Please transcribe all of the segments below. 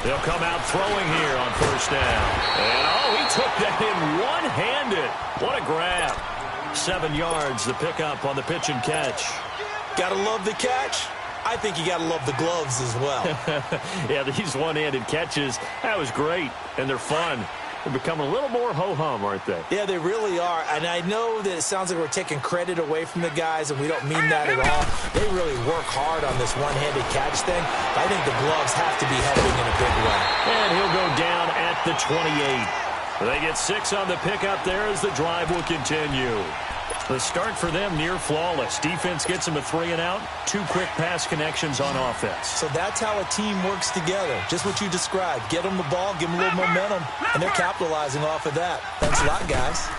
They'll come out throwing here on first down. And, oh, he took that in one-handed. What a grab. 7 yards, the pickup on the pitch and catch. Gotta love the catch. I think you gotta love the gloves as well. Yeah, these one-handed catches, that was great, and they're fun. They're becoming a little more ho-hum, aren't they? Yeah, they really are. And I know that it sounds like we're taking credit away from the guys, and we don't mean that at all. They really work hard on this one-handed catch thing. But I think the gloves have to be helping in a big way. And he'll go down at the 28. They get 6 on the pickup there as the drive will continue. The start for them near flawless. Defense gets them a 3-and-out. 2 quick pass connections on offense. So that's how a team works together. Just what you described. Get them the ball, give them a little momentum, and they're capitalizing off of that. Thanks a lot, guys.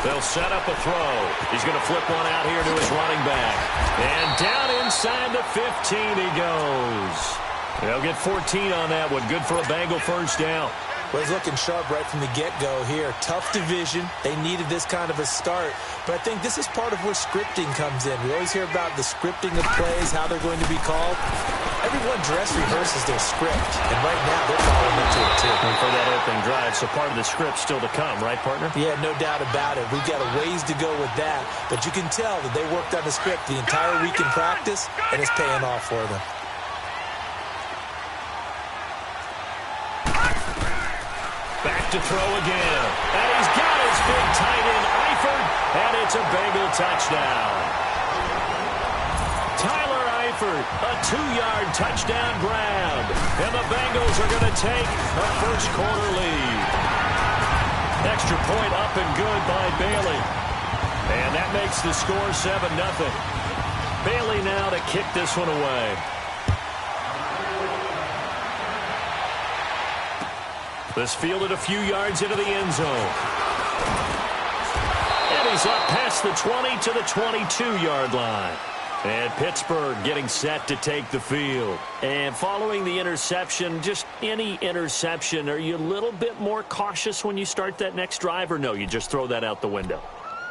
They'll set up a throw. He's going to flip one out here to his running back. And down inside the 15 he goes. They'll get 14 on that one. Good for a Bengal first down. Well, he's looking sharp right from the get-go here. Tough division. They needed this kind of a start. But I think this is part of where scripting comes in. We always hear about the scripting of plays, how they're going to be called. Everyone dress rehearses their script. And right now, they're following into it, too. And for that opening drive, so part of the script still to come, right, partner? Yeah, no doubt about it. We've got a ways to go with that. But you can tell that they worked on the script the entire week in practice, and it's paying off for them. Back to throw again. And he's got his big tight end, Eifert, and it's a Bengal touchdown. Tyler Eifert, a 2-yard touchdown grab. And the Bengals are going to take a first-quarter lead. Extra point up and good by Bailey. And that makes the score 7-0. Bailey now to kick this one away. This fielded a few yards into the end zone. And he's up past the 20 to the 22-yard line. And Pittsburgh getting set to take the field. And following the interception, just any interception, are you a little bit more cautious when you start that next drive, or no, you just throw that out the window?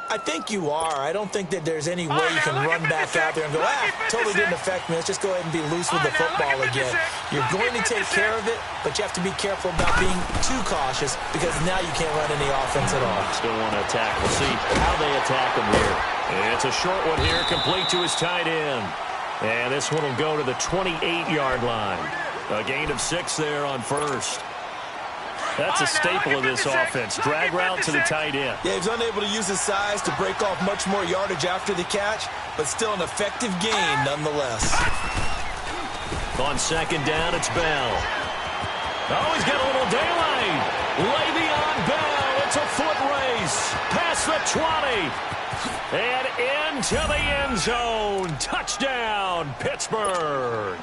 I think you are. I don't think that there's any way you can run back out there and go, totally didn't affect me. Let's just go ahead and be loose with the football again. You're going to take care of it, but you have to be careful about being too cautious because now you can't run any offense at all. Still want to attack. We'll see how they attack him here. It's a short one here, complete to his tight end. And this one will go to the 28-yard line. A gain of 6 there on first. That's a staple of this offense. Drag route to the tight end. Yeah, he was unable to use his size to break off much more yardage after the catch, but still an effective gain nonetheless. On second down, it's Bell. Oh, he's got a little daylight. Le'Veon Bell. It's a foot race. Past the 20. And into the end zone. Touchdown, Pittsburgh.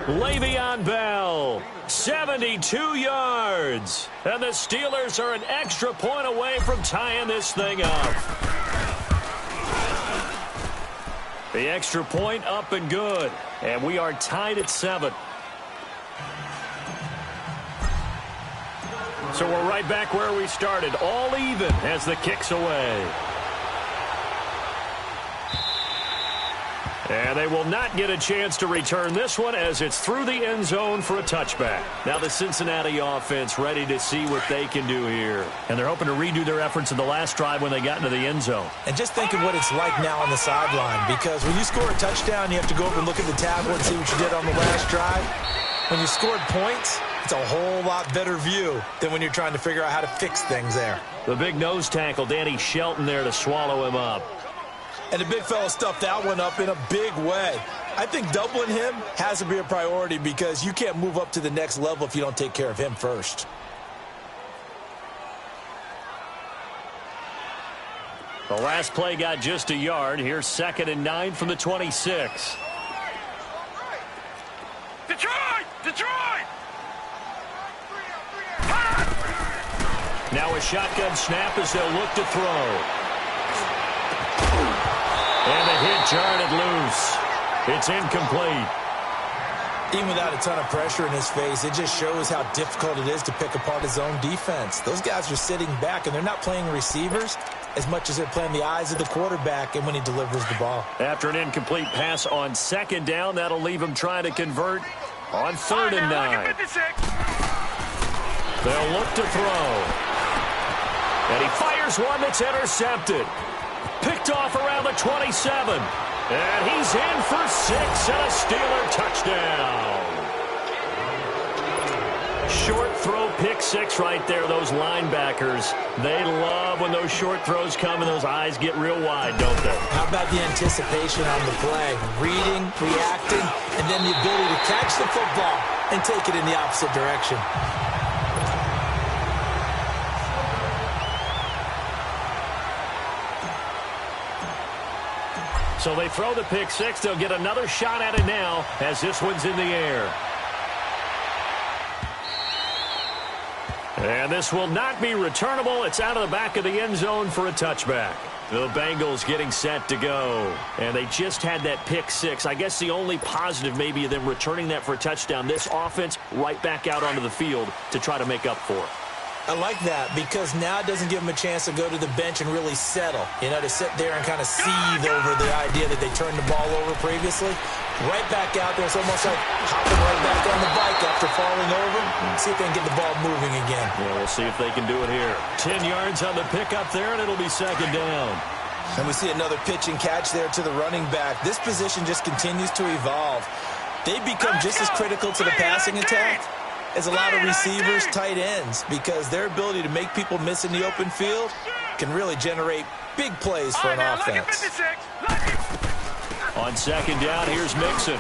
Le'Veon Bell, 72 yards. And the Steelers are an extra point away from tying this thing up. The extra point up and good. And we are tied at 7. So we're right back where we started. All even as the kick's away. And they will not get a chance to return this one as it's through the end zone for a touchback. Now the Cincinnati offense ready to see what they can do here. And they're hoping to redo their efforts in the last drive when they got into the end zone. And just think of what it's like now on the sideline, because when you score a touchdown, you have to go over and look at the tablet and see what you did on the last drive. When you scored points, it's a whole lot better view than when you're trying to figure out how to fix things there. The big nose tackle, Danny Shelton, there to swallow him up. And the big fella stuffed that one up in a big way. I think doubling him has to be a priority because you can't move up to the next level if you don't take care of him first. The last play got just a yard. Here's 2nd and 9 from the 26. Detroit! Detroit! Now a shotgun snap as they'll look to throw. And the hit jarred it loose. It's incomplete. Even without a ton of pressure in his face, it just shows how difficult it is to pick apart his own defense. Those guys are sitting back, and they're not playing receivers as much as they're playing the eyes of the quarterback and when he delivers the ball. After an incomplete pass on 2nd down, that'll leave him trying to convert On 3rd and 9. They'll look to throw. And he fires one that's intercepted. Picked off around the 27. And he's in for 6 and a Steeler touchdown. Short throw, pick 6 right there. Those linebackers, they love when those short throws come and those eyes get real wide, don't they? How about the anticipation on the play? Reading, reacting, and then the ability to catch the football and take it in the opposite direction. So they throw the pick 6. They'll get another shot at it now as this one's in the air. And this will not be returnable. It's out of the back of the end zone for a touchback. The Bengals getting set to go. And they just had that pick 6. I guess the only positive maybe of them returning that for a touchdown. This offense right back out onto the field to try to make up for it. I like that because now it doesn't give them a chance to go to the bench and really settle. You know, to sit there and kind of seethe over the idea that they turned the ball over previously. Right back out there. It's almost like hopping right back on the bike after falling over. See if they can get the ball moving again. Yeah, we'll see if they can do it here. 10 yards on the pickup there, and it'll be 2nd down. And we see another pitch and catch there to the running back. This position just continues to evolve. They become just as critical to the passing attack as a lot of receivers, tight ends, because their ability to make people miss in the open field can really generate big plays for an offense. On 2nd down, here's Mixon.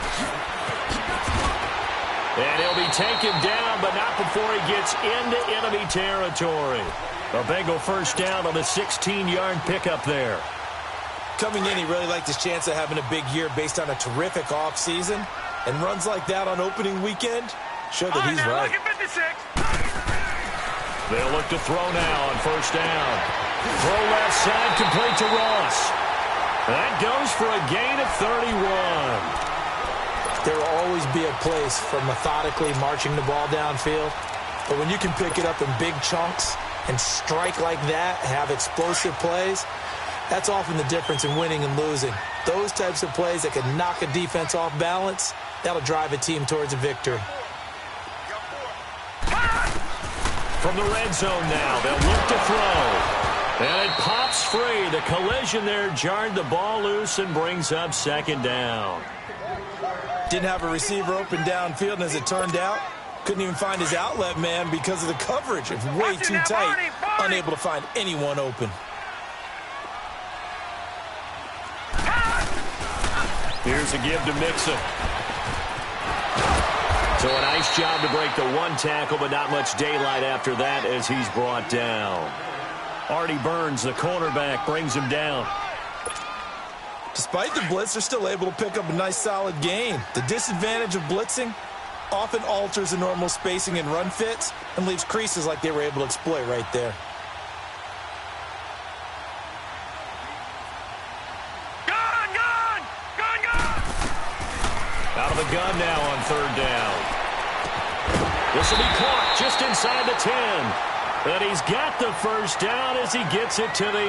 And he'll be taken down, but not before he gets into enemy territory. A Bengal 1st down on the 16-yard pickup there. Coming in, he really liked his chance of having a big year based on a terrific offseason. And runs like that on opening weekend show that he's right. They'll look to throw now on 1st down. Throw left side, complete to Ross. That goes for a gain of 31. There will always be a place for methodically marching the ball downfield. But when you can pick it up in big chunks and strike like that, have explosive plays, that's often the difference in winning and losing. Those types of plays that can knock a defense off balance, that'll drive a team towards a victory. From the red zone now, they'll look to throw. And it pops free. The collision there jarred the ball loose and brings up 2nd down. Didn't have a receiver open downfield, and as it turned out, couldn't even find his outlet man because of the coverage. It's way too tight, unable to find anyone open. Here's a give to Mixon. So a nice job to break the 1 tackle, but not much daylight after that as he's brought down. Artie Burns, the cornerback, brings him down. Despite the blitz, they're still able to pick up a nice solid gain. The disadvantage of blitzing often alters the normal spacing and run fits and leaves creases like they were able to exploit right there. Out of the gun now on 3rd down. This will be caught just inside the 10. But he's got the 1st down as he gets it to the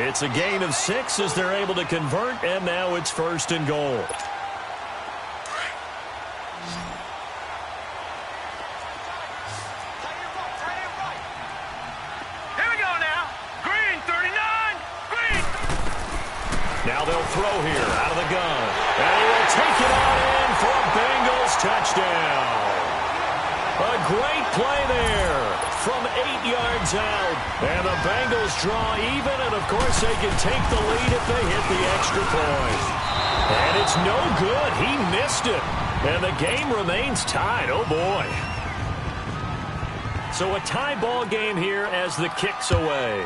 8. It's a gain of 6 as they're able to convert, and now it's 1st and goal. Here we go now. Green, 39. Green. Now they'll throw here out of the gun. And he will take it on in for a Bengals touchdown. A great play there from 8 yards out. And the Bengals draw even, and of course they can take the lead if they hit the extra point. And it's no good. He missed it. And the game remains tied. Oh, boy. So a tie ball game here as the kick's away.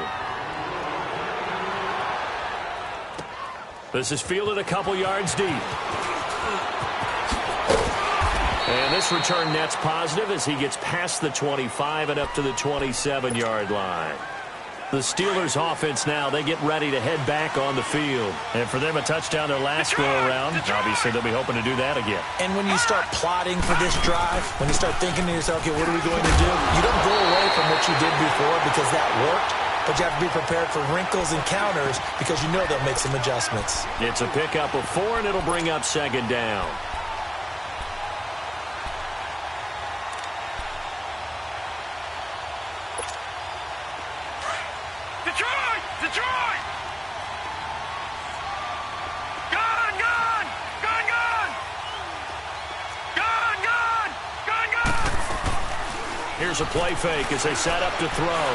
This is fielded a couple yards deep. And this return net's positive as he gets past the 25 and up to the 27-yard line. The Steelers offense now, they get ready to head back on the field. And for them, a touchdown their last go-around. Obviously, they'll be hoping to do that again. And when you start plotting for this drive, when you start thinking to yourself, okay, what are we going to do? You don't go away from what you did before because that worked. But you have to be prepared for wrinkles and counters because you know they'll make some adjustments. It's a pickup of 4, and it'll bring up 2nd down. Here's a play fake as they set up to throw.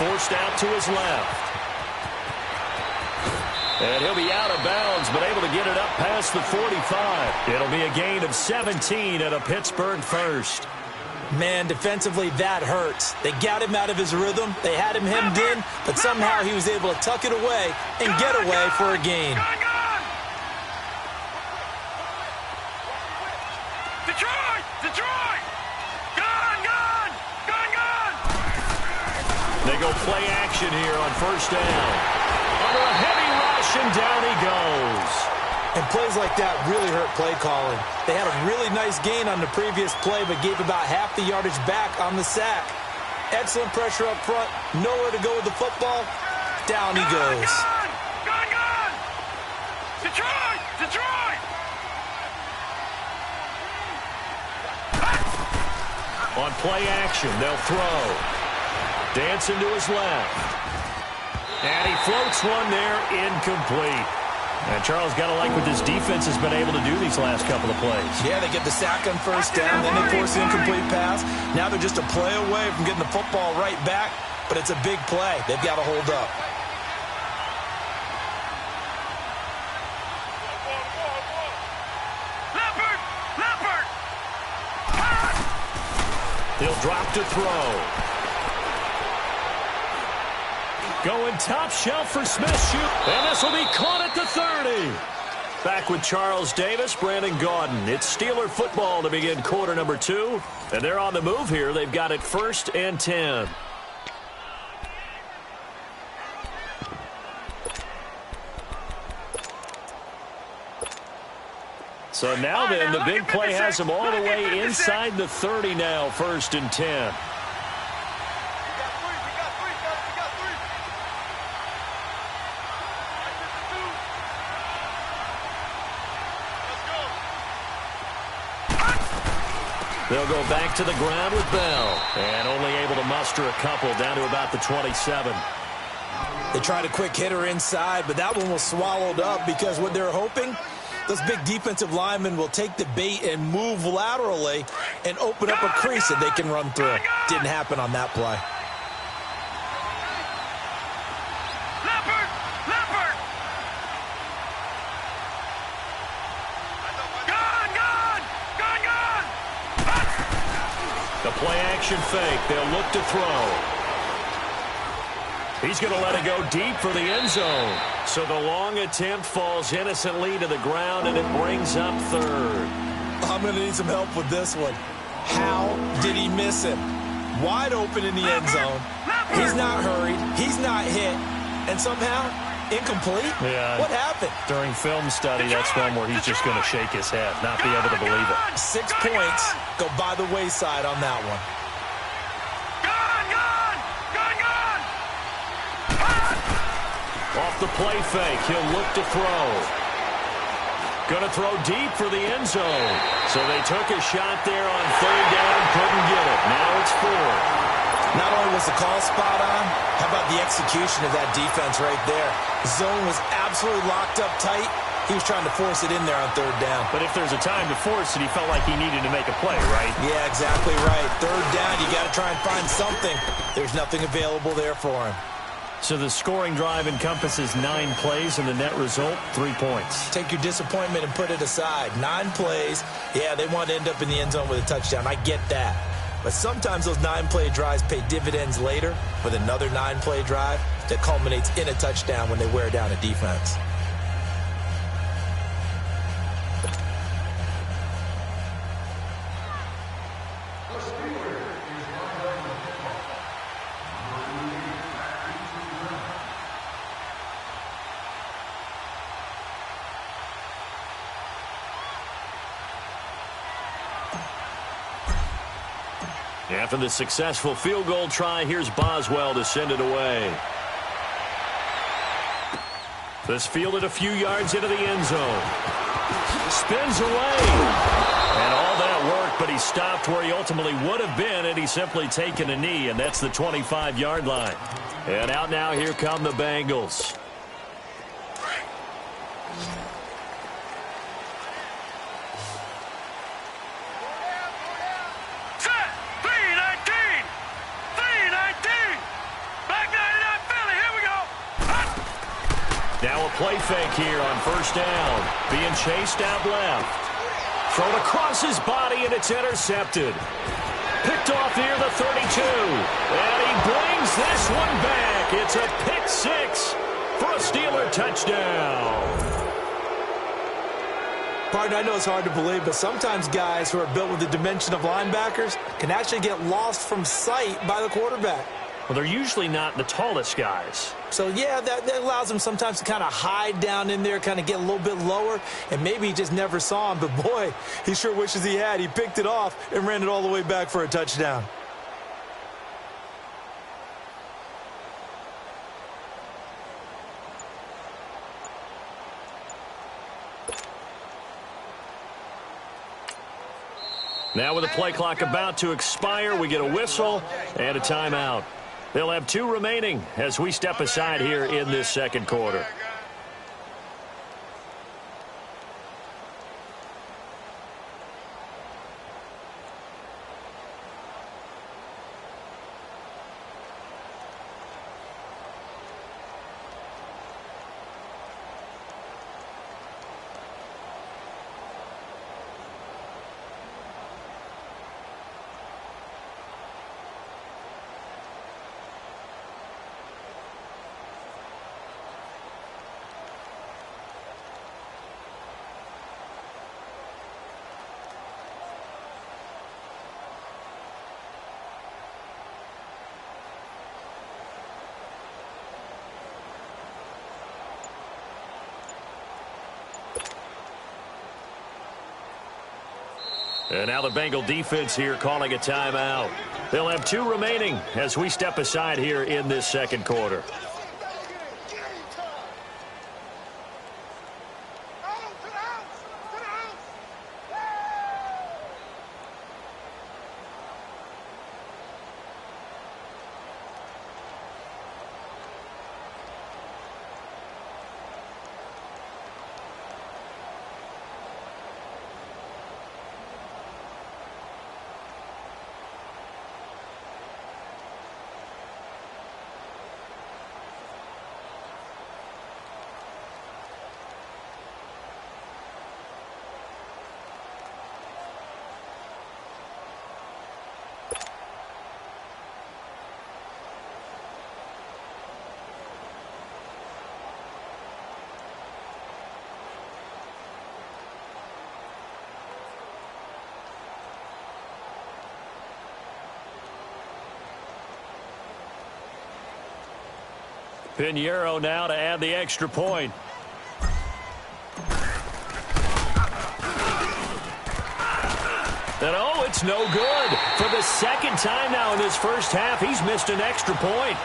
Forced out to his left. And he'll be out of bounds, but able to get it up past the 45. It'll be a gain of 17 and a Pittsburgh first. Man, defensively, that hurts. They got him out of his rhythm. They had him hemmed in, but somehow he was able to tuck it away and get away for a gain. Detroit! Detroit! Gun! Gun! Gun! Gun! They go play action here on first down. Under a heavy rush, and down he goes. And plays like that really hurt play calling. They had a really nice gain on the previous play, but gave about half the yardage back on the sack. Excellent pressure up front. Nowhere to go with the football. Down he goes. Gun! Gun! Detroit! Detroit! On play action, they'll throw. Dancing to his left. And he floats one there, incomplete. And Charles, got to like what this defense has been able to do these last couple of plays. Yeah, they get the sack on first down, then they force the incomplete pass. Now they're just a play away from getting the football right back, but it's a big play. They've got to hold up. Leopard! Leopard! He'll drop to throw. Going top shelf for Smith. Shoot. And this will be caught at the 30. Back with Charles Davis, Brandon Gaudin. It's Steeler football to begin quarter number 2. And they're on the move here. They've got it 1st and 10. So now then, the big play has them all the way inside the 30 now, 1st and 10. They'll go back to the ground with Bell. And only able to muster a couple down to about the 27. They tried a quick hitter inside, but that one was swallowed up because what they're hoping, those big defensive linemen will take the bait and move laterally and open up a crease that they can run through. Didn't happen on that play. Leopard! Leopard! Gun! Gun! Gun! Gun! The play action fake. They'll look to throw. He's going to let it go deep for the end zone. So the long attempt falls innocently to the ground, and it brings up 3rd. I'm going to need some help with this one. How did he miss him? Wide open in the end zone. He's not hurried. He's not hit. And somehow, incomplete? Yeah. What happened? During film study, that's one where he's just going to shake his head, not be able to believe it. 6 points go by the wayside on that one. Gun! Gun! Gun! Gun! Off the play fake, he'll look to throw. Going to throw deep for the end zone. So they took a shot there on 3rd down and couldn't get it. Now it's 4th. Not only was the call spot on, how about the execution of that defense right there? Zone was absolutely locked up tight. He was trying to force it in there on 3rd down. But if there's a time to force it, he felt like he needed to make a play, right? Yeah, exactly right. 3rd down, you got to try and find something. There's nothing available there for him. So the scoring drive encompasses 9 plays, and the net result, 3 points. Take your disappointment and put it aside. 9 plays. Yeah, they want to end up in the end zone with a touchdown. I get that. But sometimes those 9-play drives pay dividends later with another 9-play drive that culminates in a touchdown when they wear down a defense. After the successful field goal try, here's Boswell to send it away. This fielded a few yards into the end zone. Spins away. And all that work, but he stopped where he ultimately would have been had he simply taken a knee, and that's the 25-yard line. And out now, here come the Bengals. Now a play fake here on first down. Being chased out left. Thrown across his body, and it's intercepted. Picked off near the 32. And he brings this one back. It's a pick six for a Steeler touchdown. Partner, I know it's hard to believe, but sometimes guys who are built with the dimension of linebackers can actually get lost from sight by the quarterback. Well, they're usually not the tallest guys. So, yeah, that allows them sometimes to kind of hide down in there, kind of get a little bit lower, and maybe he just never saw him. But, boy, he sure wishes he had. He picked it off and ran it all the way back for a touchdown. Now with the play clock about to expire, we get a whistle and a timeout. They'll have 2 remaining as we step aside here in this second quarter. And now the Bengal defense here calling a timeout. They'll have 2 remaining as we step aside here in this second quarter. Pinheiro now to add the extra point. And oh, it's no good. For the second time now in this first half, he's missed an extra point.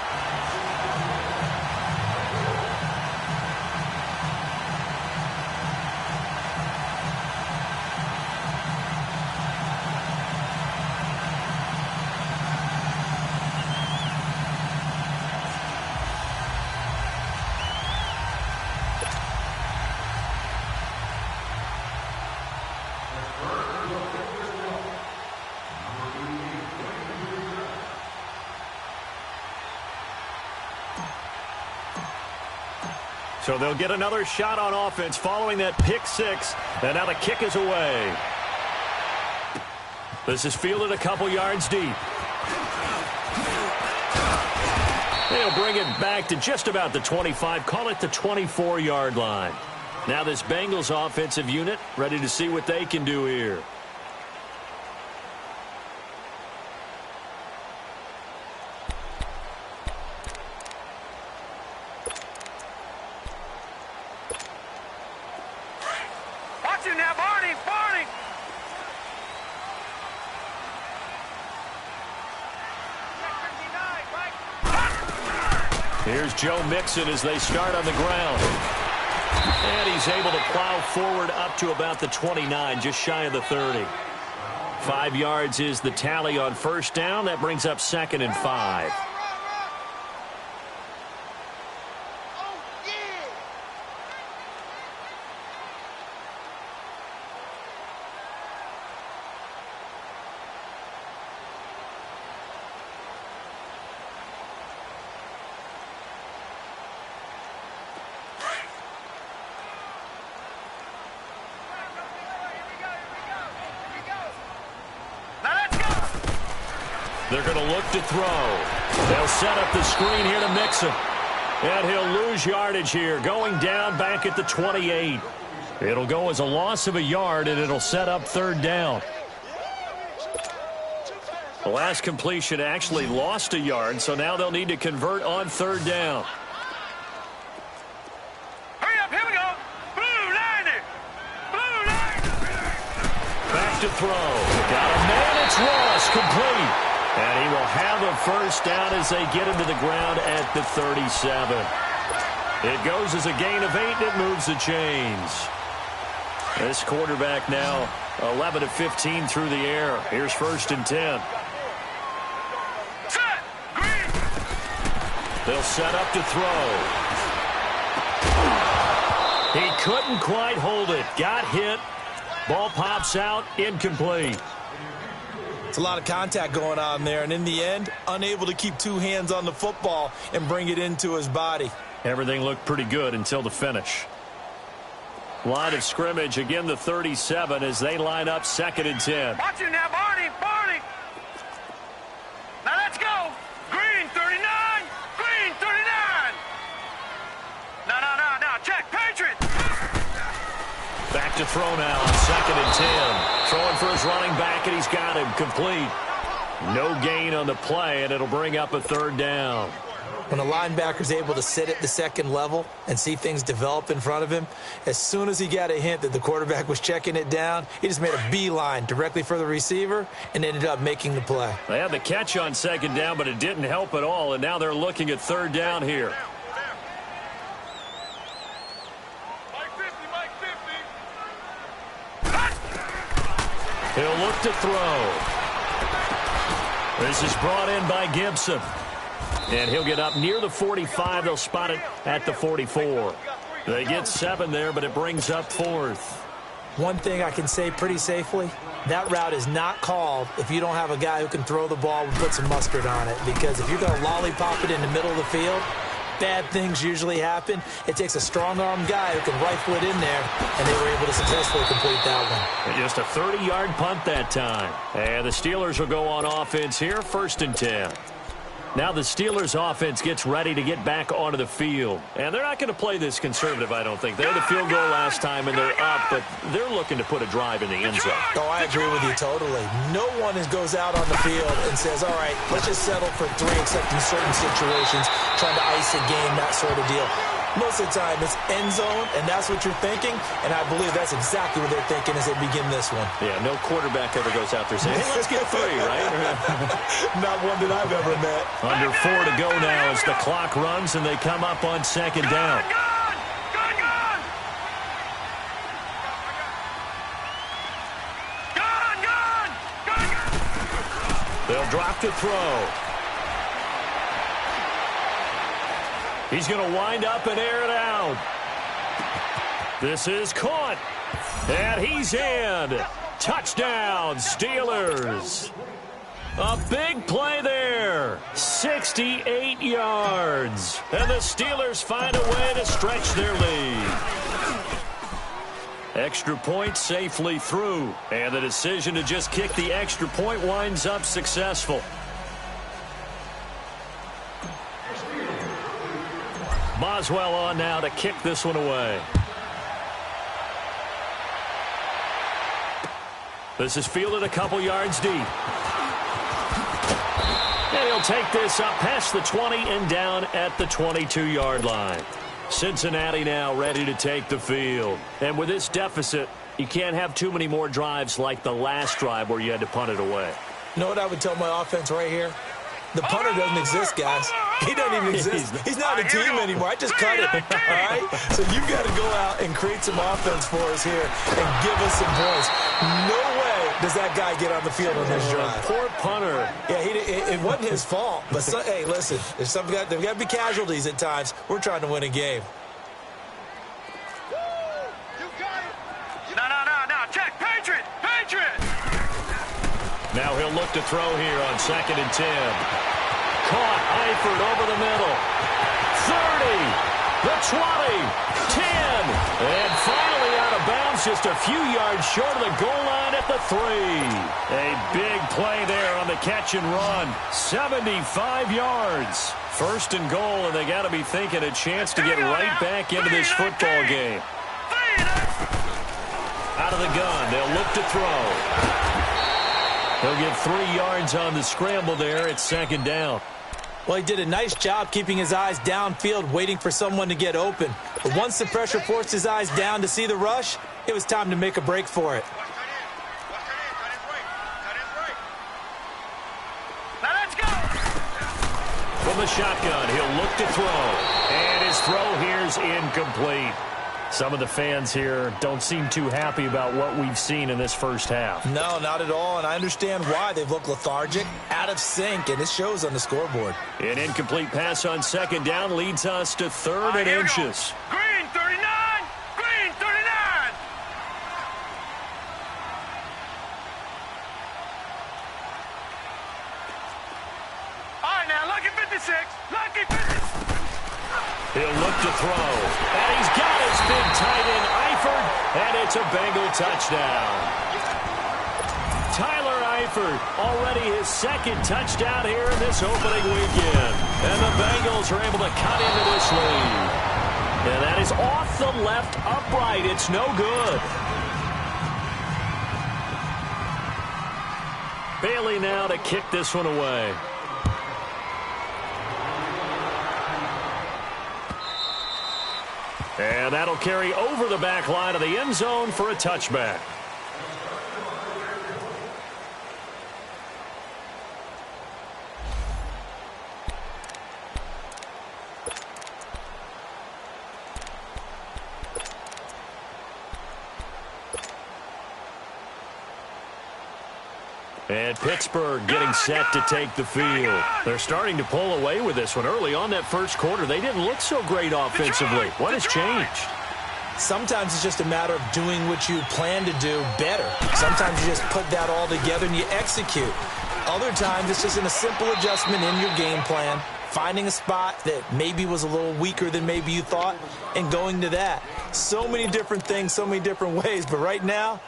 So they'll get another shot on offense following that pick six. And now the kick is away. This is fielded a couple yards deep. They'll bring it back to just about the 25, call it the 24-yard line. Now this Bengals offensive unit ready to see what they can do here. Here's Joe Mixon as they start on the ground. And he's able to plow forward up to about the 29, just shy of the 30. 5 yards is the tally on first down. That brings up 2nd and 5. They're going to look to throw. They'll set up the screen here to mix him. And he'll lose yardage here, going down back at the 28. It'll go as a loss of a yard, and it'll set up third down. The last completion actually lost a yard, so now they'll need to convert on third down. Hurry up, here we go. Blue 90. Blue 90. Back to throw. Got a man, it's Ross, complete. And he will have a first down as they get him to the ground at the 37. It goes as a gain of 8, and it moves the chains. This quarterback now 11 of 15 through the air. Here's 1st and 10. Set. Green. They'll set up to throw. He couldn't quite hold it. Got hit. Ball pops out. Incomplete. It's a lot of contact going on there, and in the end, unable to keep two hands on the football and bring it into his body. Everything looked pretty good until the finish. Line of scrimmage, again the 37 as they line up 2nd and 10. Watch it now, Barney. Barney. Now let's go. Green 39. Green 39. No. Check. Patriots. Back to throw now on 2nd and 10. Throwing for his running back, and he's got him complete. No gain on the play, and it'll bring up a third down. When a linebacker's able to sit at the second level and see things develop in front of him, as soon as he got a hint that the quarterback was checking it down, he just made a beeline directly for the receiver and ended up making the play. They had the catch on 2nd down, but it didn't help at all, and now they're looking at third down here. He'll look to throw. This is brought in by Gibson. And he'll get up near the 45. They'll spot it at the 44. They get 7 there, but it brings up 4th. One thing I can say pretty safely, that route is not called if you don't have a guy who can throw the ball and put some mustard on it. Because if you're going to lollipop it in the middle of the field, bad things usually happen. It takes a strong-arm guy who can rifle it in there, and they were able to successfully complete that one. Just a 30-yard punt that time. And the Steelers will go on offense here, 1st and 10. Now the Steelers offense gets ready to get back onto the field. And they're not going to play this conservative, I don't think. They had the field goal last time, and they're up, but they're looking to put a drive in the end zone. Oh, I agree with you totally. No one goes out on the field and says, all right, let's just settle for 3, except in certain situations, trying to ice a game, that sort of deal. Most of the time, it's end zone, and that's what you're thinking, and I believe that's exactly what they're thinking as they begin this one. Yeah, no quarterback ever goes out there saying, hey, let's get 3, right? Not one that I've ever met. Under 4 to go now as the clock runs, and they come up on 2nd down. They'll drop to throw. He's going to wind up and air it out. This is caught. And he's in. Touchdown, Steelers. A big play there. 68 yards. And the Steelers find a way to stretch their lead. Extra point safely through. And the decision to just kick the extra point winds up successful. Boswell on now to kick this one away. This is fielded a couple yards deep. And he'll take this up past the 20 and down at the 22-yard line. Cincinnati now ready to take the field. And with this deficit, you can't have too many more drives like the last drive where you had to punt it away. You know what I would tell my offense right here? The punter doesn't exist, guys. He doesn't even exist. He's not a team anymore. I just cut it, all right? So you've got to go out and create some offense for us here and give us some points. No way does that guy get on the field on this drive. Poor punter. Yeah, it wasn't his fault. But, hey, listen, there's got to be casualties at times. We're trying to win a game. No. Check. Patriot. Now he'll look to throw here on 2nd and 10. Caught Eifert over the middle. 30, the 20, 10, and finally out of bounds just a few yards short of the goal line at the 3. A big play there on the catch and run. 75 yards. First and goal, and they got to be thinking a chance to get right back into this football game. Out of the gun, they'll look to throw. He'll get 3 yards on the scramble there at second down. Well, he did a nice job keeping his eyes downfield, waiting for someone to get open. But once the pressure forced his eyes down to see the rush, it was time to make a break for it. Now let's go. From the shotgun, he'll look to throw. And his throw here's incomplete. Some of the fans here don't seem too happy about what we've seen in this first half. No, not at all, and I understand why. They've looked lethargic, out of sync, and it shows on the scoreboard. An incomplete pass on second down leads us to third and inches. Green 39. Green 39. All right, now, lucky 56. Lucky 56. He'll look to throw. And he's got his big tight end, Eifert, and it's a Bengal touchdown. Tyler Eifert, already his second touchdown here in this opening weekend. And the Bengals are able to cut into this lead. And that is off the left upright. It's no good. Bailey now to kick this one away. And that'll carry over the back line of the end zone for a touchback. And Pittsburgh getting set to take the field. They're starting to pull away with this one. Early on that first quarter, they didn't look so great offensively. What has changed? Sometimes it's just a matter of doing what you plan to do better. Sometimes you just put that all together and you execute. Other times it's just a simple adjustment in your game plan, finding a spot that maybe was a little weaker than maybe you thought, and going to that. So many different things, so many different ways, but right now,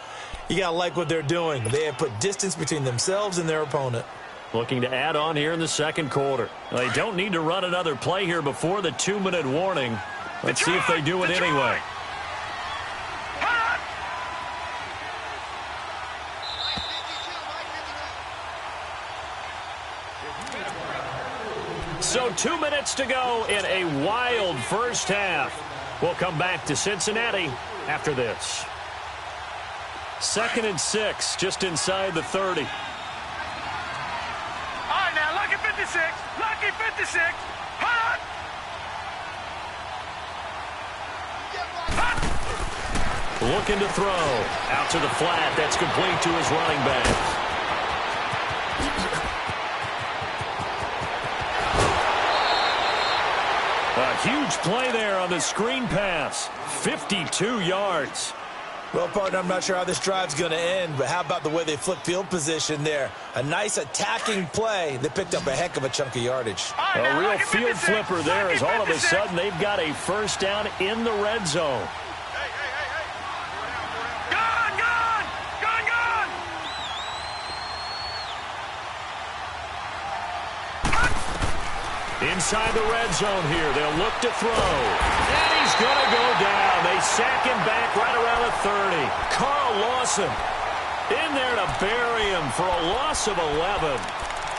you got to like what they're doing. They have put distance between themselves and their opponent. Looking to add on here in the second quarter. They don't need to run another play here before the 2-minute warning. Let's see if they do it anyway. So 2 minutes to go in a wild first half. We'll come back to Cincinnati after this. 2nd and 6, just inside the 30. All right, now, lucky 56. Lucky 56. Hut! Looking to throw. Out to the flat. That's complete to his running back. A huge play there on the screen pass. 52 yards. Well, partner, I'm not sure how this drive's going to end, but how about the way they flip field position there? A nice attacking play that picked up a heck of a chunk of yardage. A real field flipper there as all of a sudden they've got a first down in the red zone. Gone, gone! Gone, gone! Inside the red zone here, they'll look to throw. And he's going to go down. They sack him back right around the 30. Carl Lawson in there to bury him for a loss of 11.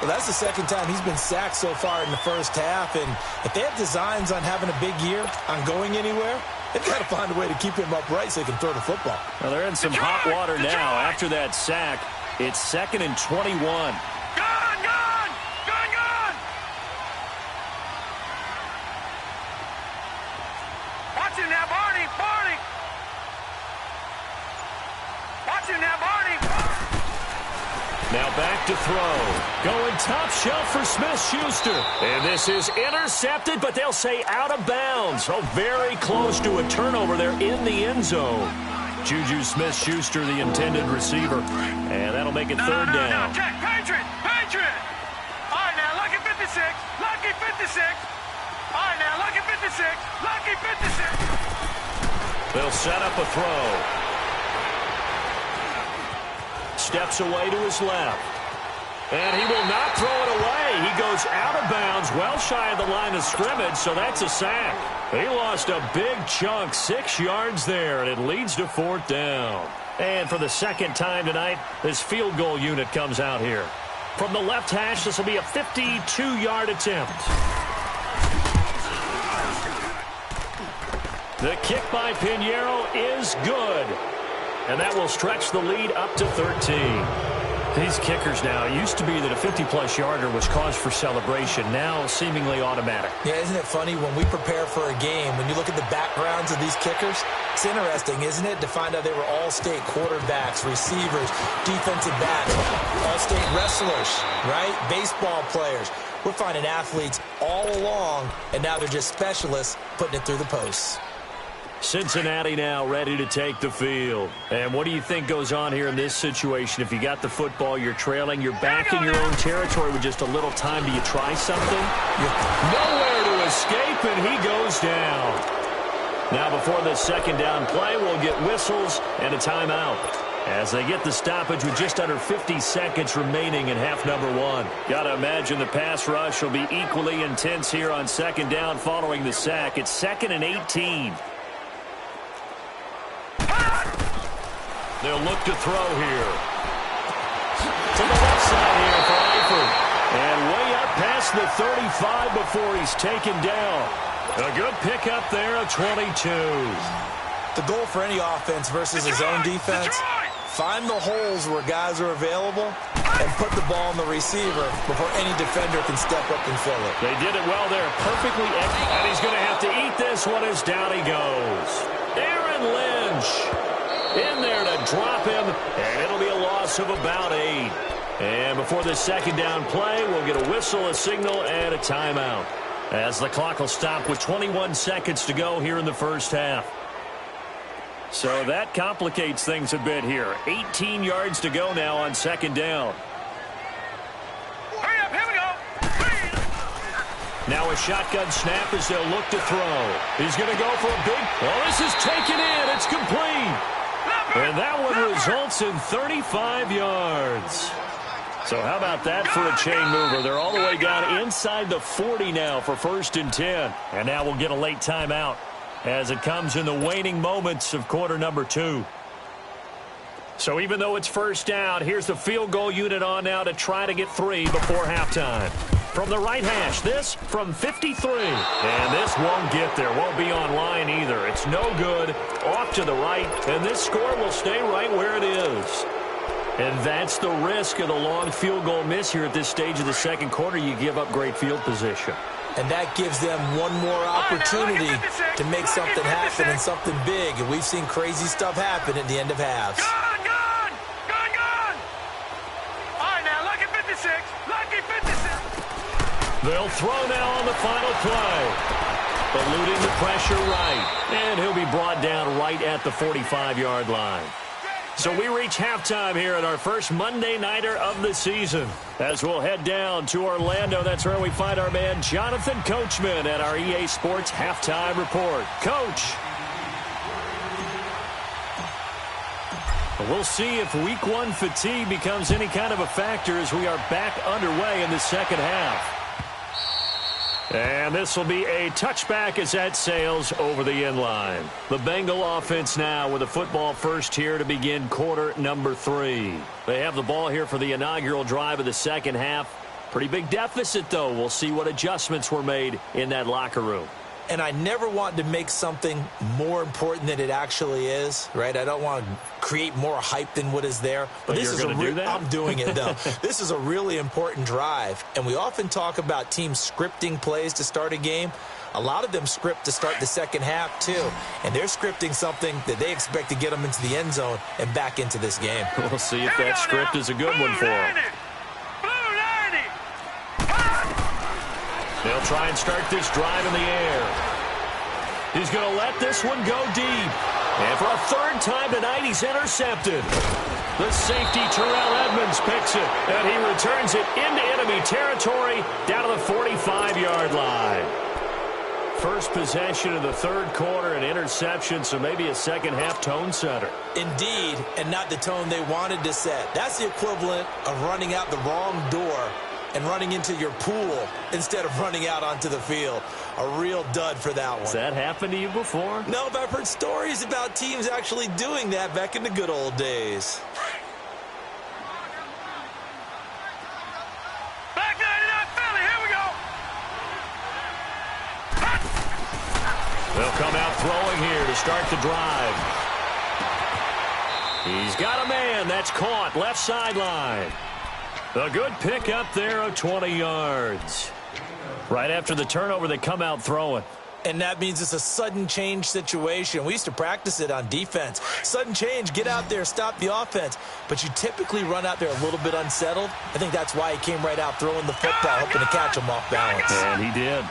Well, that's the second time he's been sacked so far in the first half. And if they have designs on having a big year, on going anywhere, they've got to find a way to keep him upright so he can throw the football. Well, they're in some hot water now after that sack. It's 2nd and 21. Gone, gone! Gone, gone! Watch him now, Barney! Barney! Watch him now, Barney! Now back to throw. Going top shelf for Smith-Schuster. And this is intercepted, but they'll say out of bounds. So very close to a turnover there in the end zone. Juju Smith-Schuster, the intended receiver. And that'll make it third down. No, check. Patriot! Patriot! All right, now, lucky 56. Lucky 56. All right, now, lucky 56. Lucky 56. They'll set up a throw. steps away to his left. And he will not throw it away. He goes out of bounds, well shy of the line of scrimmage, so that's a sack. He lost a big chunk, 6 yards there, and it leads to 4th down. And for the second time tonight, this field goal unit comes out here. From the left hash, this will be a 52-yard attempt. The kick by Pinheiro is good. And that will stretch the lead up to 13. These kickers now, it used to be that a 50-plus yarder was cause for celebration, now seemingly automatic. Yeah, isn't it funny when we prepare for a game, when you look at the backgrounds of these kickers, it's interesting, isn't it, to find out they were all-state quarterbacks, receivers, defensive backs, all-state wrestlers, right? Baseball players. We're finding athletes all along, and now they're just specialists putting it through the posts. Cincinnati now ready to take the field. And what do you think goes on here in this situation? If you got the football, you're trailing, you're back in your own territory with just a little time. Do you try something? Nowhere to escape, and he goes down. Now before the second down play, we'll get whistles and a timeout as they get the stoppage with just under 50 seconds remaining in half number 1. Got to imagine the pass rush will be equally intense here on second down following the sack. It's 2nd and 18. They'll look to throw here. To the left side here for Eifert. And way up past the 35 before he's taken down. A good pickup there, a 22. The goal for any offense versus his own defense, find the holes where guys are available and put the ball on the receiver before any defender can step up and fill it. They did it well there, perfectly. And he's going to have to eat this one as down he goes. Aaron Lynch in there to drop him, and it'll be a loss of about 8. And before the second down play, we'll get a whistle, a signal, and a timeout, as the clock will stop with 21 seconds to go here in the first half. So that complicates things a bit here. 18 yards to go now on second down. Hurry up, here we go. Now a shotgun snap as they'll look to throw. He's going to go for a big... Oh, this is taken in. It's complete. And that one results in 35 yards. So how about that for a chain mover? They're all the way down inside the 40 now for 1st and 10. And now we'll get a late timeout as it comes in the waning moments of quarter number 2. So even though it's first down, here's the field goal unit on now to try to get 3 before halftime. From the right hash, this from 53. And this won't get there, won't be online either. It's no good, off to the right, and this score will stay right where it is. And that's the risk of the long field goal miss here at this stage of the second quarter. You give up great field position. And that gives them one more opportunity to make something happen and something big. And we've seen crazy stuff happen at the end of halves. Gone! All right, now, lucky 56. Lucky 56. They'll throw now on the final play. Eluding the pressure right. And he'll be brought down right at the 45-yard line. So we reach halftime here at our first Monday Nighter of the season. As we'll head down to Orlando, that's where we find our man Jonathan Coachman at our EA Sports Halftime Report. Coach. We'll see if Week 1 fatigue becomes any kind of a factor as we are back underway in the second half. And this will be a touchback as that sails over the inline. The Bengal offense now with a football first here to begin quarter number 3. They have the ball here for the inaugural drive of the second half. Pretty big deficit, though. We'll see what adjustments were made in that locker room. And I never want to make something more important than it actually is, right? I don't want to create more hype than what is there. But this is I'm doing it, though. This is a really important drive. And we often talk about teams scripting plays to start a game. A lot of them script to start the second half, too. And they're scripting something that they expect to get them into the end zone and back into this game. We'll see if that script is a good one for them. They'll try and start this drive in the air. He's going to let this one go deep. And for a third time tonight, he's intercepted. The safety, Terrell Edmonds, picks it. And he returns it into enemy territory down to the 45-yard line. first possession of the third quarter, an interception, so maybe a second-half tone setter. Indeed, and not the tone they wanted to set. That's the equivalent of running out the wrong door and running into your pool instead of running out onto the field. A real dud for that one. Has that happened to you before? No, but I've heard stories about teams actually doing that back in the good old days. Back 99 Philly, here we go. They'll come out throwing here to start the drive. He's got a man. That's caught. Left sideline. A good pick up there of 20 yards. Right after the turnover, they come out throwing. And that means it's a sudden change situation. We used to practice it on defense. Sudden change, get out there, stop the offense. But you typically run out there a little bit unsettled. I think that's why he came right out throwing the football, hoping to catch him off balance. And he did.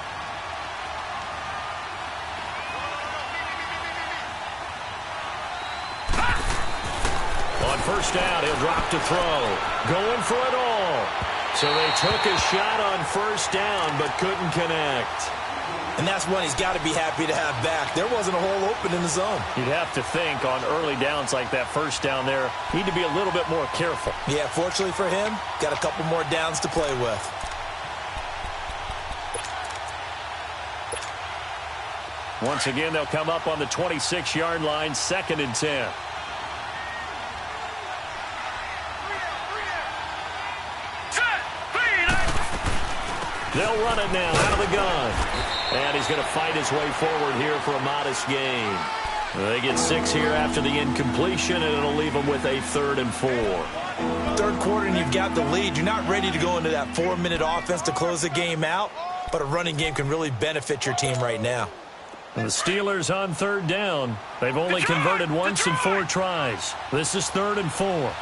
On first down, he'll drop to throw. Going for it all. So they took a shot on first down, but couldn't connect. And that's one he's got to be happy to have back. There wasn't a hole open in the zone. You'd have to think on early downs like that first down there, need to be a little bit more careful. Yeah, fortunately for him, got a couple more downs to play with. Once again, they'll come up on the 26-yard line, 2nd and 10. They'll run it now out of the gun. And he's going to fight his way forward here for a modest gain. They get 6 here after the incompletion, and it'll leave them with a 3rd and 4. Third quarter, and you've got the lead. You're not ready to go into that 4-minute offense to close the game out, but a running game can really benefit your team right now. And the Steelers on 3rd down. They've only converted once in 4 tries. This is 3rd and 4.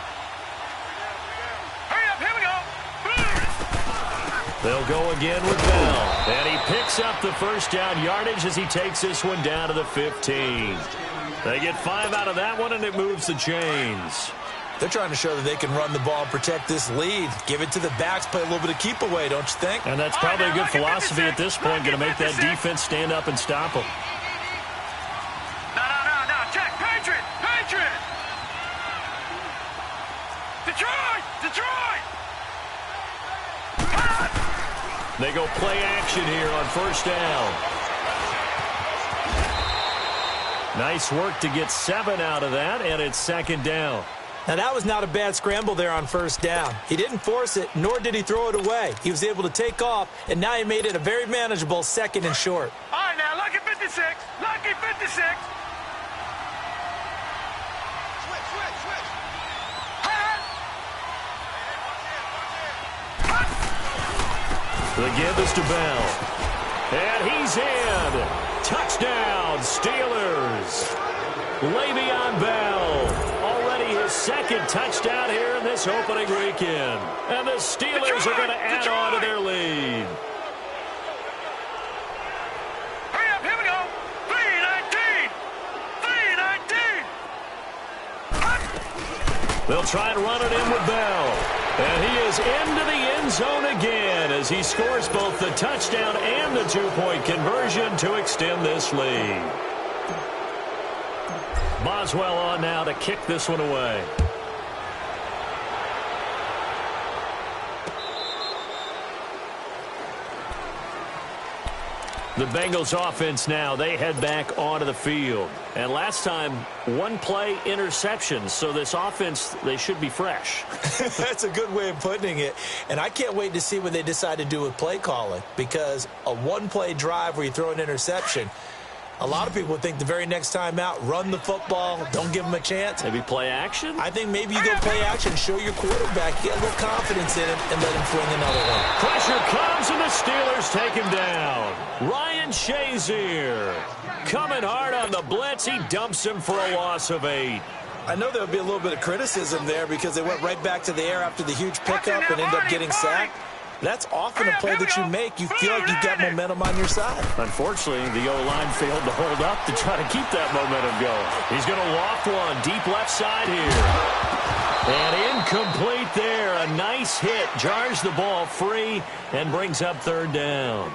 They'll go again with Bell. And he picks up the first down yardage as he takes this one down to the 15. They get 5 out of that one, and it moves the chains. They're trying to show that they can run the ball and protect this lead. Give it to the backs, play a little bit of keep away, don't you think? And that's probably a good philosophy at this point, going to make that defense stand up and stop them. No. Check. Patriot. Detroit. They go play action here on first down. Nice work to get 7 out of that, and it's 2nd down. Now, that was not a bad scramble there on first down. He didn't force it, nor did he throw it away. He was able to take off, and now he made it a very manageable 2nd and short. All right, now, lucky 56. Lucky 56. The give is to Bell. And he's in. Touchdown, Steelers. Le'Veon Bell. Already his 2nd touchdown here in this opening weekend. And the Steelers are going to add on to their lead. Hurry up, here we go. 3-19. They'll try to run it in with Bell. And he is into the end zone again as he scores both the touchdown and the 2-point conversion to extend this lead. Boswell on now to kick this one away. The Bengals offense now, they head back onto the field. And last time, 1-play interception. So this offense, they should be fresh. That's a good way of putting it. And I can't wait to see what they decide to do with play calling. Because a 1-play drive where you throw an interception, a lot of people think the very next time out, run the football, don't give them a chance. Maybe play action? I think maybe you go play action, show your quarterback, get a little confidence in him, and let him fling another one. Pressure comes, and the Steelers take him down. Ryan Shazier coming hard on the blitz. He dumps him for a loss of 8. I know there would be a little bit of criticism there because they went right back to the air after the huge pickup and ended up getting sacked. That's often a play that you make. You feel like you've got momentum on your side. Unfortunately, the O-line failed to hold up to try to keep that momentum going. He's going to loft one deep left side here. And incomplete there. A nice hit. Jars the ball free and brings up 3rd down.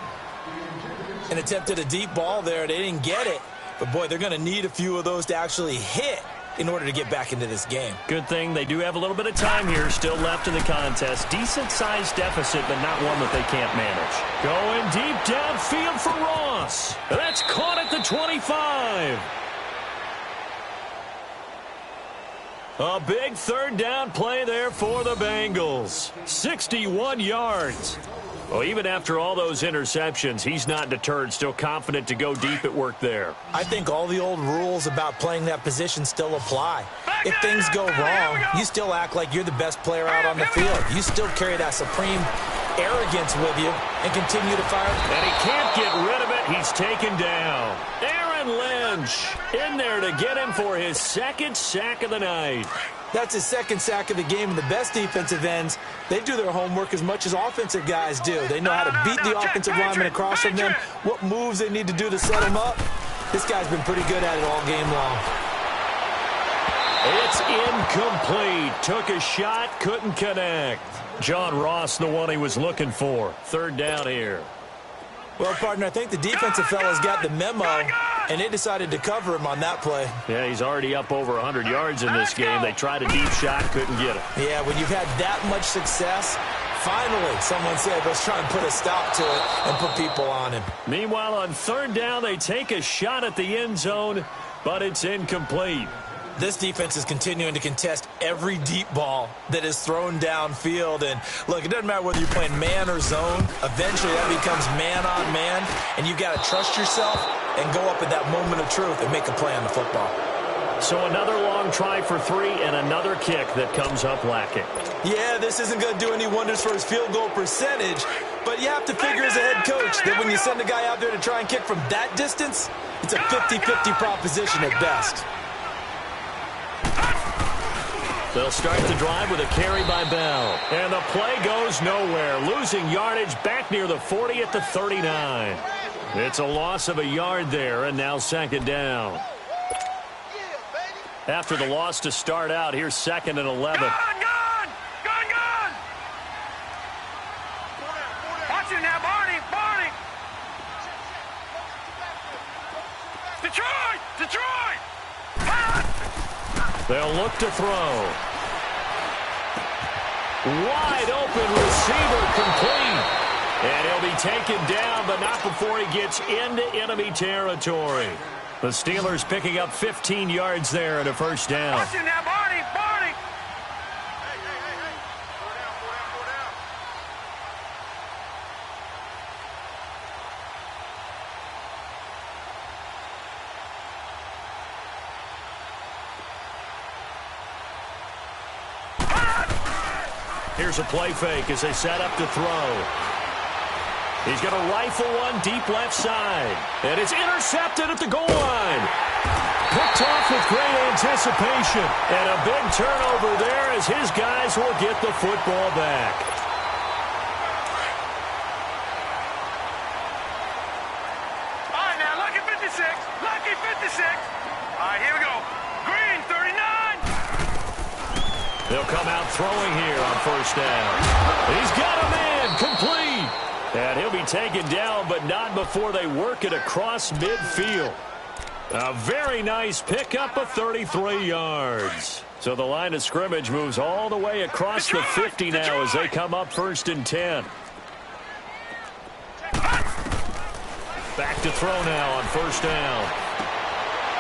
and attempted a deep ball there. They didn't get it. But, boy, they're going to need a few of those to actually hit in order to get back into this game. Good thing they do have a little bit of time here still left in the contest. Decent-sized deficit, but not one that they can't manage. Going deep downfield for Ross. That's caught at the 25. A big third down play there for the Bengals. 61 yards. Well, even after all those interceptions, he's not deterred, still confident to go deep at work there. I think all the old rules about playing that position still apply. If things go wrong, you still act like you're the best player out on the field. You still carry that supreme arrogance with you and continue to fire. And he can't get rid of it. He's taken down. Aaron Lynch in there to get him for his second sack of the night. That's his second sack of the game, and the best defensive ends, they do their homework as much as offensive guys do. They know how to beat the offensive lineman across from them, what moves they need to do to set them up. This guy's been pretty good at it all game long. It's incomplete. Took a shot, couldn't connect. John Ross, the one he was looking for. Third down here. Well, partner, I think the defensive fellas got the memo, and they decided to cover him on that play. Yeah, he's already up over 100 yards in this game. They tried a deep shot, couldn't get it. Yeah, when you've had that much success, finally someone said, let's try and put a stop to it and put people on him. Meanwhile, on third down, they take a shot at the end zone, but it's incomplete. This defense is continuing to contest every deep ball that is thrown downfield. And, look, it doesn't matter whether you're playing man or zone. Eventually, that becomes man on man, and you've got to trust yourself and go up at that moment of truth and make a play on the football. So another long try for 3 and another kick that comes up lacking. Yeah, this isn't going to do any wonders for his field goal percentage, but you have to figure as a head coach that when you send a guy out there to try and kick from that distance, it's a 50-50 proposition at best. They'll start the drive with a carry by Bell. And the play goes nowhere. Losing yardage back near the 40 at the 39. It's a loss of a yard there, and now second down. After the loss to start out, here's 2nd and 11. Gone! Watch it now, Barney! Detroit! They'll look to throw. Wide open receiver complete. And he'll be taken down, but not before he gets into enemy territory. The Steelers picking up 15 yards there at a first down. Watch it now, Barney! Here's a play fake as they set up to throw. He's going to rifle one deep left side. And it's intercepted at the goal line. Picked off with great anticipation. And a big turnover there as his guys will get the football back. All right, now, lucky 56. All right, here we go. Green, 39. They'll come out throwing here on first down. He's got a man complete. And he'll be taken down, but not before they work it across midfield. A very nice pickup of 33 yards. So the line of scrimmage moves all the way across the 50 now as they come up 1st and 10. Back to throw now on first down.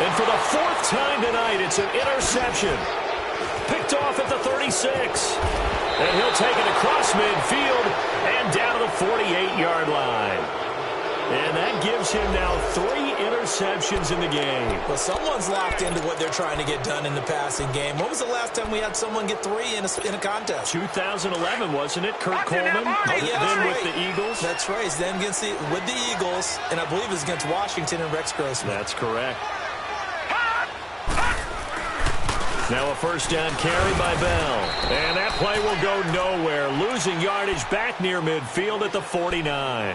And for the 4th time tonight, it's an interception. Picked off at the 36. And he'll take it across midfield and down to the 48-yard line. And that gives him now 3 interceptions in the game. Well, someone's locked into what they're trying to get done in the passing game. When was the last time we had someone get 3 in a contest? 2011, wasn't it? Kurt Coleman? Yeah, then right. with the Eagles? That's right. Then with the Eagles, and I believe it was against Washington and Rex Grossman. That's correct. Now a first down carry by Bell. And that play will go nowhere. Losing yardage back near midfield at the 49.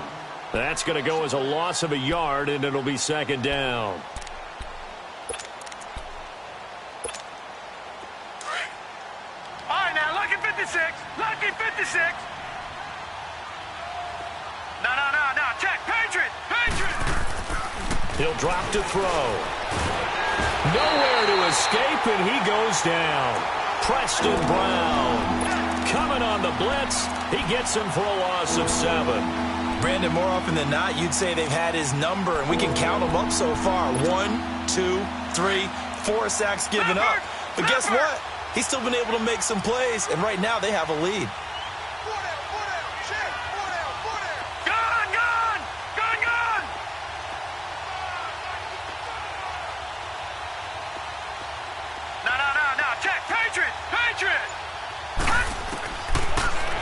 That's going to go as a loss of a yard, and it'll be second down. All right, now, lucky 56. No. Check, Patriot. Drop to throw. Nowhere to escape, and he goes down. Preston Brown coming on the blitz. He gets him for a loss of 7. Brandon, more often than not, you'd say they've had his number, and we can count them up so far. 1, 2, 3, 4 sacks given up. But guess what? He's still been able to make some plays, and right now they have a lead.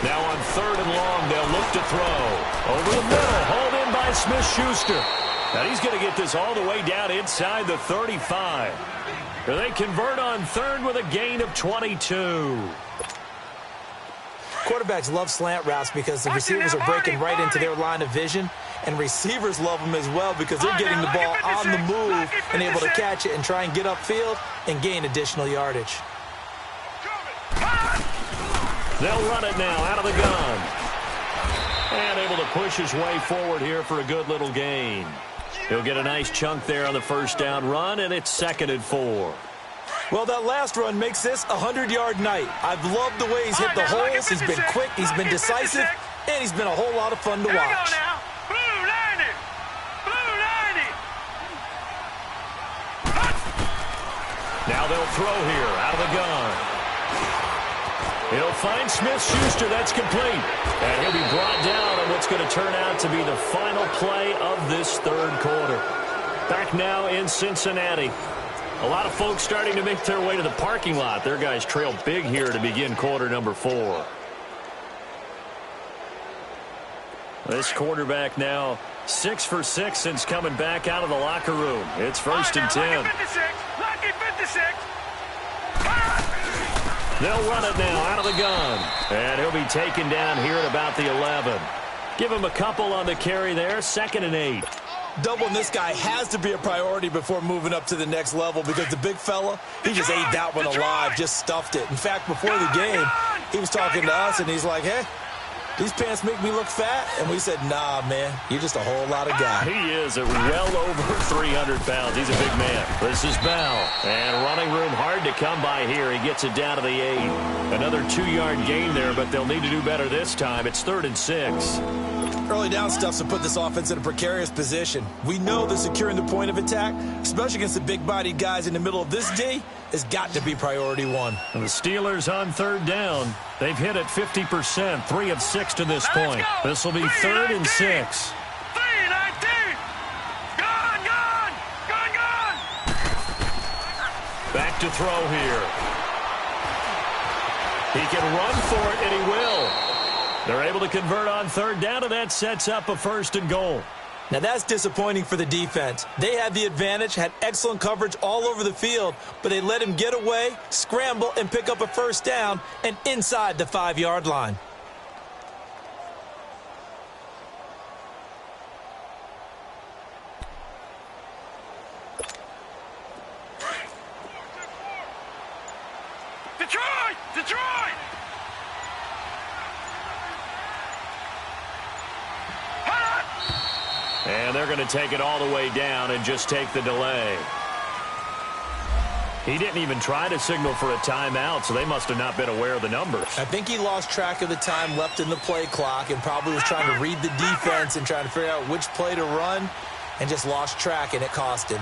Now on 3rd and long, they'll look to throw. Over the middle, hauled in by Smith-Schuster. Now he's going to get this all the way down inside the 35. They convert on 3rd with a gain of 22. Quarterbacks love slant routes because the receivers are breaking right into their line of vision, and receivers love them as well because they're getting the ball on the move and able to catch it and try and get upfield and gain additional yardage. They'll run it now out of the gun. And able to push his way forward here for a good little gain. He'll get a nice chunk there on the first down run, and it's 2nd and 4. Well, that last run makes this a 100-yard night. I've loved the way he's hit the holes. He's been quick, he's been decisive, and he's been a whole lot of fun to watch. Now they'll throw here out of the gun. He'll find Smith-Schuster. That's complete. And he'll be brought down on what's going to turn out to be the final play of this 3rd quarter. Back now in Cincinnati. A lot of folks starting to make their way to the parking lot. Their guys trail big here to begin quarter number 4. This quarterback now 6 for 6 since coming back out of the locker room. It's 1st and 10. Lucky 56. They'll run it now out of the gun. And he'll be taken down here at about the 11. Give him a couple on the carry there. 2nd and 8. Doubling this guy has to be a priority before moving up to the next level because the big fella, he just ate that one alive, just stuffed it. In fact, before the game, he was talking to us, and he's like, hey, these pants make me look fat. And we said, nah, man, you're just a whole lot of guy. He is at well over 300 pounds. He's a big man. This is Bell. And running room hard to come by here. He gets it down to the 8. Another 2-yard gain there, but they'll need to do better this time. It's 3rd and 6. Early down stuff's to put this offense in a precarious position. We know that securing the point of attack, especially against the big-bodied guys in the middle of this D, has got to be priority 1. And the Steelers on 3rd down. They've hit it 50%, 3 of 6 to this point. This will be 3rd and 6. 3-19. Gone. Back to throw here. He can run for it, and he will. They're able to convert on 3rd down, and that sets up a 1st and goal. Now, that's disappointing for the defense. They had the advantage, had excellent coverage all over the field, but they let him get away, scramble, and pick up a 1st down and inside the 5-yard line. Detroit! And they're going to take it all the way down and just take the delay. He didn't even try to signal for a timeout, so they must have not been aware of the numbers. I think he lost track of the time left in the play clock and probably was trying to read the defense and trying to figure out which play to run and just lost track, and it cost him.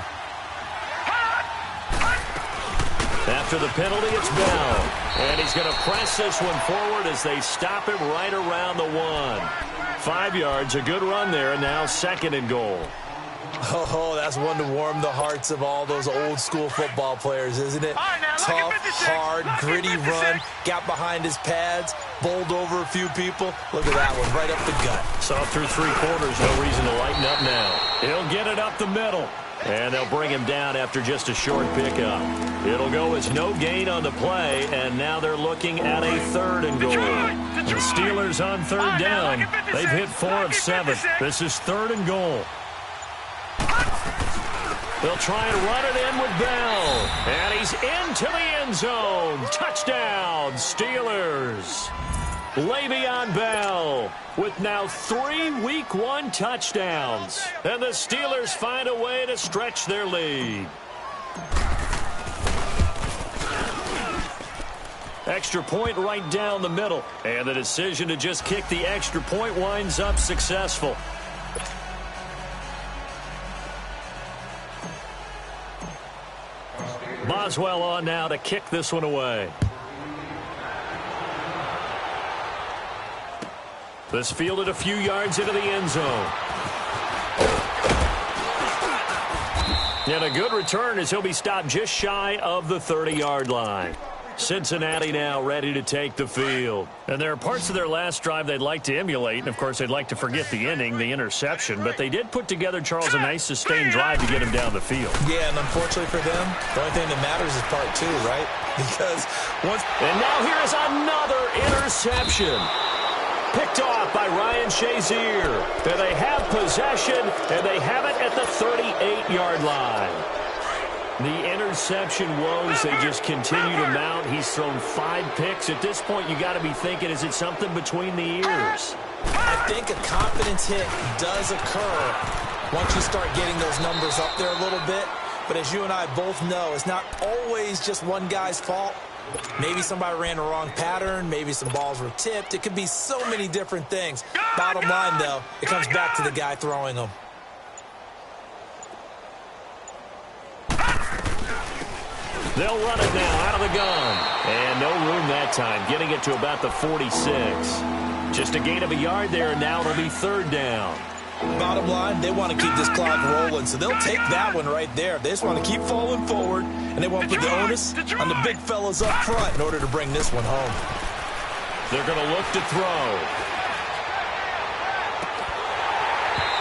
After the penalty, it's Bell. And he's going to press this one forward as they stop him right around the 1. 5 yards, a good run there, and now 2nd and goal. Oh, that's one to warm the hearts of all those old-school football players, isn't it? Tough, hard, gritty run, got behind his pads, bowled over a few people. Look at that one, right up the gut. Saw through 3 quarters, no reason to lighten up now. He'll get it up the middle. And they'll bring him down after just a short pickup. It'll go as no gain on the play, and now they're looking at a 3rd and goal. The Steelers on 3rd down. They've hit 4 of 7. This is 3rd and goal. They'll try and run it in with Bell. And he's into the end zone. Touchdown, Steelers. Le'Veon Bell with now 3 Week 1 touchdowns. And the Steelers find a way to stretch their lead. Extra point right down the middle. And the decision to just kick the extra point winds up successful. Boswell on now to kick this one away. This fielded a few yards into the end zone. And a good return as he'll be stopped just shy of the 30-yard line. Cincinnati now ready to take the field. And there are parts of their last drive they'd like to emulate. And, of course, they'd like to forget the inning, the interception. But they did put together, Charles, a nice sustained drive to get him down the field. Yeah, and unfortunately for them, the only thing that matters is part 2, right? Because once... And now here is another interception. Picked off by Ryan Shazier. And they have possession, and they have it at the 38-yard line. The interception woes, they just continue to mount. He's thrown 5 picks. At this point, you got to be thinking, is it something between the ears? I think a confidence hit does occur once you start getting those numbers up there a little bit. But as you and I both know, it's not always just one guy's fault. Maybe somebody ran the wrong pattern. Maybe some balls were tipped. It could be so many different things. Bottom line, though, it comes back to the guy throwing them. They'll run it now out of the gun. And no room that time, getting it to about the 46. Just a gain of a yard there, and now it'll be 3rd down. Bottom line, they want to keep this clock rolling, so they'll take that one right there. They just want to keep falling forward, and they want to put the onus on the big fellas up front in order to bring this one home. They're going to look to throw.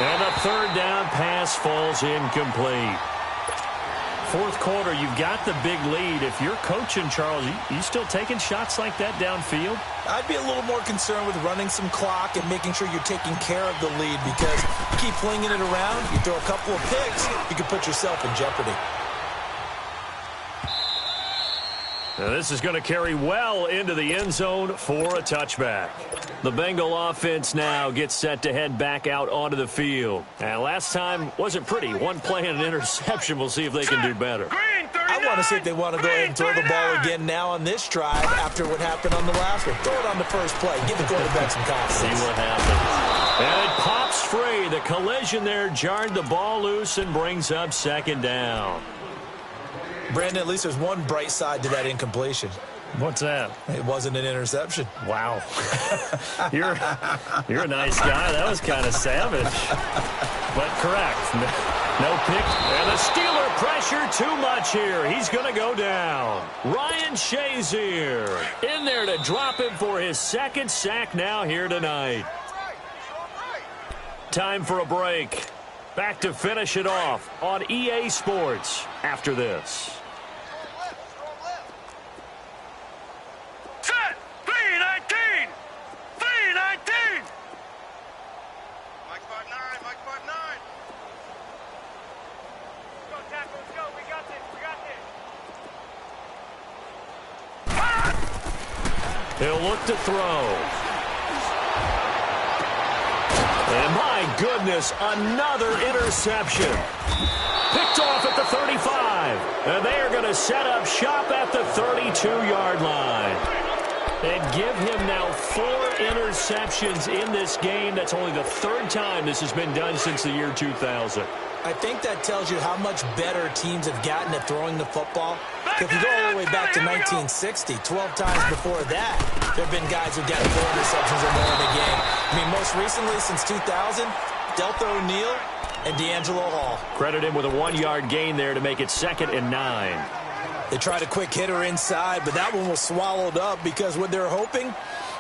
And the 3rd down pass falls incomplete. 4th quarter, you've got the big lead. If you're coaching, Charles, you still taking shots like that downfield? I'd be a little more concerned with running some clock and making sure you're taking care of the lead, because you keep flinging it around, you throw a couple of picks, you can put yourself in jeopardy. Now this is going to carry well into the end zone for a touchback. The Bengal offense now gets set to head back out onto the field. And last time wasn't pretty. One play and an interception. We'll see if they can do better. I want to see if they want to go ahead and throw the ball again now on this drive after what happened on the last one. Throw it on the first play. Give the quarterback some confidence. See what happens. And it pops free. The collision there jarred the ball loose and brings up 2nd down. Brandon, at least there's one bright side to that incompletion. What's that? It wasn't an interception. Wow. You're a nice guy. That was kind of savage. But correct. No pick. And the Steeler pressure too much here. He's going to go down. Ryan Shazier in there to drop him for his 2nd sack now here tonight. Time for a break. Back to finish it off on EA Sports after this. Set! 319! 319! Mike 5-9, Mike 5-9. Let's go, tackle, let's go. We got this, we got this. He'll look to throw. And my goodness, another interception. Picked off at the 35. And they are going to set up shop at the 32-yard line. And give him now 4 interceptions in this game. That's only the 3rd time this has been done since the year 2000. I think that tells you how much better teams have gotten at throwing the football. If you go all the way back to 1960, 12 times before that, there have been guys who've gotten 4 interceptions or more in a game. I mean, most recently, since 2000, Deltha O'Neal and D'Angelo Hall. Credit him with a 1-yard gain there to make it 2nd and 9. They tried a quick hitter inside, but that one was swallowed up because what they're hoping,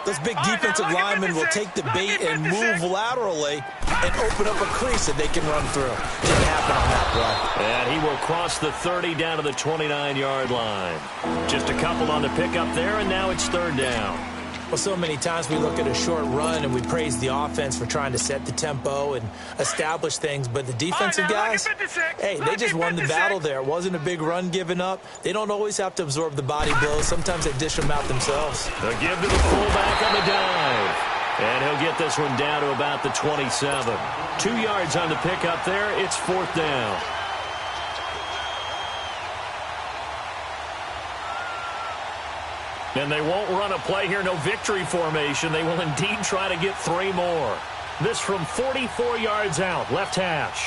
those big defensive linemen will take the bait and move laterally and open up a crease that they can run through. Didn't happen on that play. And he will cross the 30 down to the 29-yard line. Just a couple on the pickup there, and now it's 3rd down. Well, so many times we look at a short run and we praise the offense for trying to set the tempo and establish things, but the defensive guys, hey, they just won the battle there. It wasn't a big run given up. They don't always have to absorb the body blows. Sometimes they dish them out themselves. The give to the fullback on the dive. And he'll get this one down to about the 27. 2 yards on the pickup there. It's 4th down. And they won't run a play here, no victory formation. They will indeed try to get 3 more. This from 44 yards out, left hash.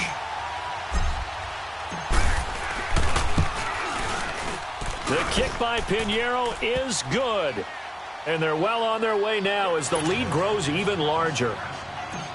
The kick by Pinheiro is good. And they're well on their way now as the lead grows even larger.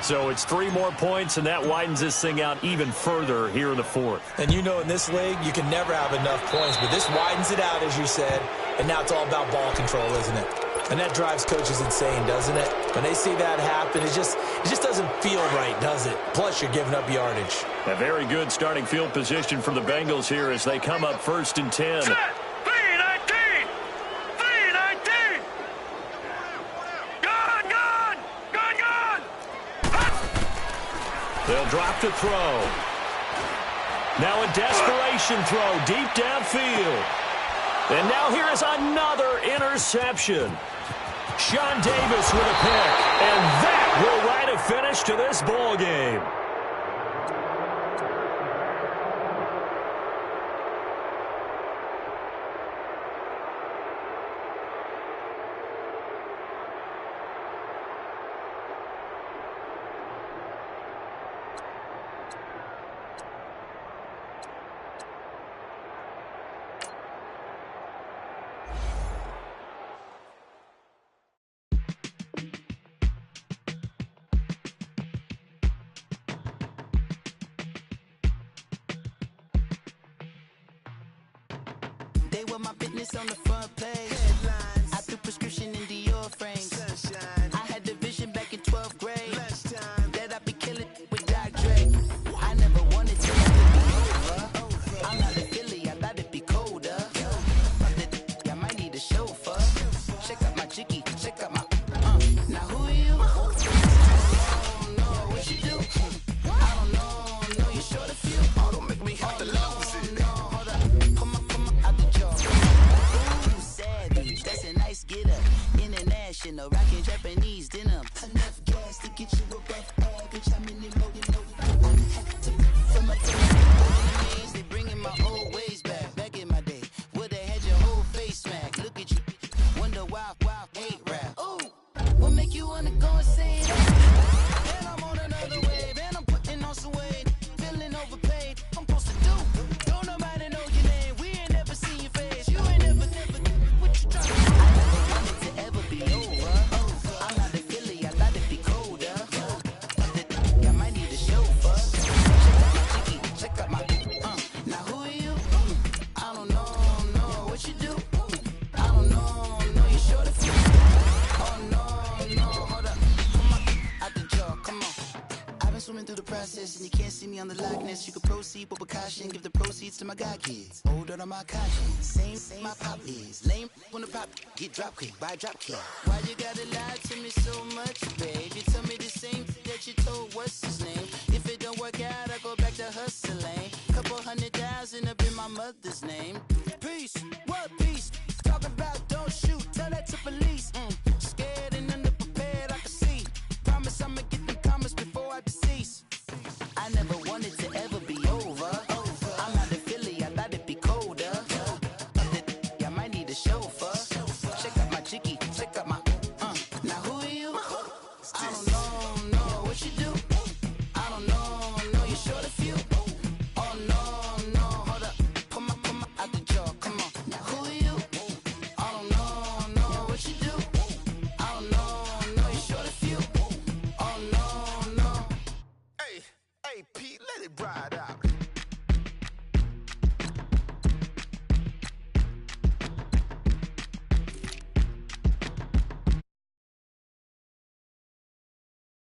So it's 3 more points, and that widens this thing out even further here in the 4th. And you know in this league, you can never have enough points, but this widens it out, as you said. And now it's all about ball control, isn't it? And that drives coaches insane, doesn't it? When they see that happen, it just doesn't feel right, does it? Plus, you're giving up yardage. A very good starting field position for the Bengals here as they come up 1st and 10. Set. 3-19. 3-19. Gone. They'll drop to throw. Now a desperation throw deep downfield. And now here is another interception. Sean Davis with a pick. And that will write a finish to this ball game. They were my business on the front page. Headlines. I threw prescription in Dior frames. Sunshine. I had the vision back in 12th grade. That I'd be killing with Dr. Dre. I never wanted to let it be over. I'm not a Philly, I thought it'd be colder. I might need a chauffeur. Check out my chicky, check out my. Now who are you? I don't know what you do. I don't know you're short of few. Oh, don't make me have to lose it. Hold up. That's a nice get up. International, rockin' Japanese denim. Enough gas to get you above average. I'm in it loaded. From my enemies, they bringing my old ways back. Back in my day, would've had your whole face smacked. Look at you, wonder why hate rap. Ooh, what make you wanna go and say that? And I'm on another wave, and I'm putting on some weight. Feeling overpaid, I'm supposed to do. Don't nobody know your name. We ain't never seen your face. You ain't never. Through the process and you can't see me on the likeness. You can proceed with precaution, give the proceeds to my god kids. Older than my conscience, same my pop is. Lame when the pop get drop quick, buy drop kick. Why you gotta lie to me so much, babe? You tell me the same that you told what's his name. If it don't work out, I go back to hustling. Couple 100,000 up in my mother's name. Peace, what peace? Talking about don't shoot, tell that to police. Scared and underprepared, I can see. Promise I'ma get them comments before I decease. I never wanted to ever be over. I'm not a Philly, I thought it'd be colder. I might need a chauffeur. Check out my chicky, check out my. Now who are you? I don't know what you do. I don't know you're short of few. Oh no, hold up, come on, out the jaw, come on. Now who are you? I don't know what you do. I don't know you're short of few. Oh no. Hey, Pete, let it ride out.